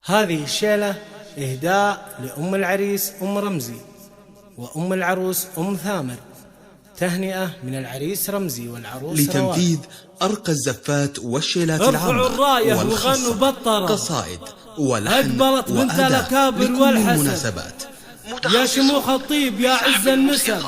هذه الشيلة إهداء لأم العريس أم رمزي وأم العروس أم ثامر، تهنئة من العريس رمزي والعروس لتنفيذ أرقى الزفات والشيلات ارفعوا العامة الراية وغنوا والخاصة، بالطرب، قصائد ولحن أكبرت بنت الأكابر لكل والحسن، المناسبات. يا شموخ الطيب يا عز النسب،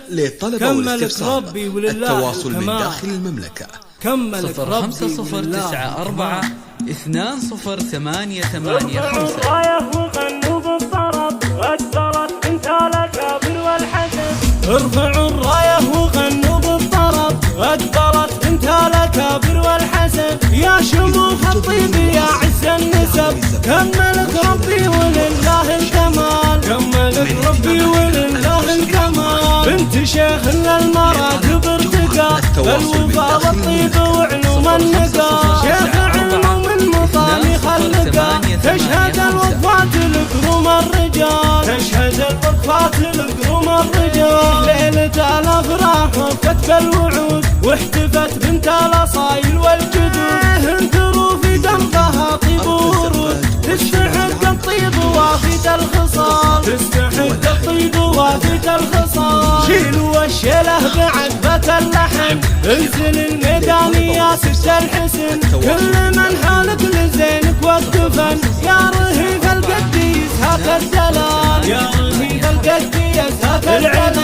للطلب كملك ربي ولله التواصل من الكمال. داخل المملكة. كملك ربي 0509420885. رايه وغنوا بالطرب، أكبرت بنت الأكابر والحسن. ارفعوا الراية وغنوا بالطرب، أكبرت بنت الأكابر والحسن، يا شموخ الطيب يا عز النسب، كملك ربي ولله الكمال، كملك ربي ولله الكمال. بنت شيخ للمراتب ارتقى، بالوفا والطيب وعلوم النقا، شيخ علوم المطامي خلقا، تشهد الوقفات الكروم الرجال، تشهد الوقفات الكروم الرجال. ليلة الأفراح وكتب الوعود، واحتفت بنت الأصايل والجدود، انثروا في دمها طيب ورود، تستحق الطيب وافد الخصال، تستحق الطيب وافد الخصال. شيلوا الشيله بعقبة اللحن، انزل الميدان يا ست الحسن، كل من حالك لزينك والدفن، يا رهيف القديس هاك الدلال، يا رهيف القديس هاك الدلال.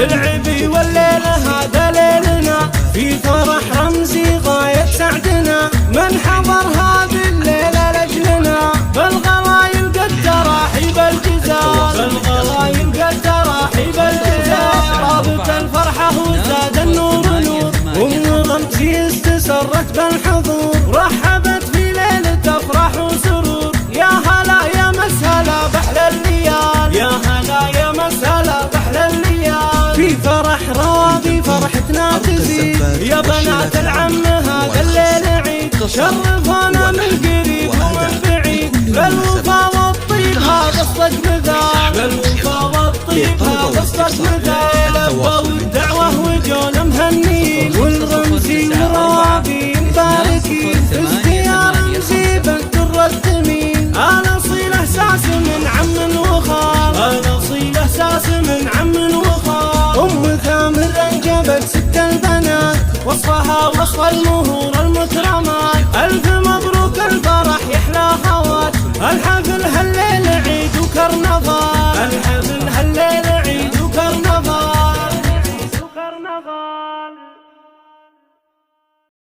العبي والليلة هذا ليلنا، في فرح رمزي غاية سعدنا، من حضر هذه الليلة لجلنا، بالغلايل قد تراحيب الجزال، بالغلايل قد تراحيب الجزال. رابط الفرحة وزاد النور نور، أم رمزي استسرت بالحضور، رحبت في ليلة أفراح وسرور، يا هلا يا مسهلا بحل الليال، يا هلا يا مسهلا بحل الليال. في فرح راضي فرحتنا تزيد، يا بنات العم هذا الليل عيد، شرفونا من قريب ومن بعيد، بالوفا والطيب هذا الصدق مثال، بالوفا والطيب هذا الصدق مثال. لبوا الدعوة وجونا مهنين، والرمزي وراضي مباركين، فزتي يا رمزي بنت الرتمين. انا اصيل احساس من عم وخال، انا اصيل احساس من عم وخال. ام ثامر انجبت ست البنات، وصفها وصف المهور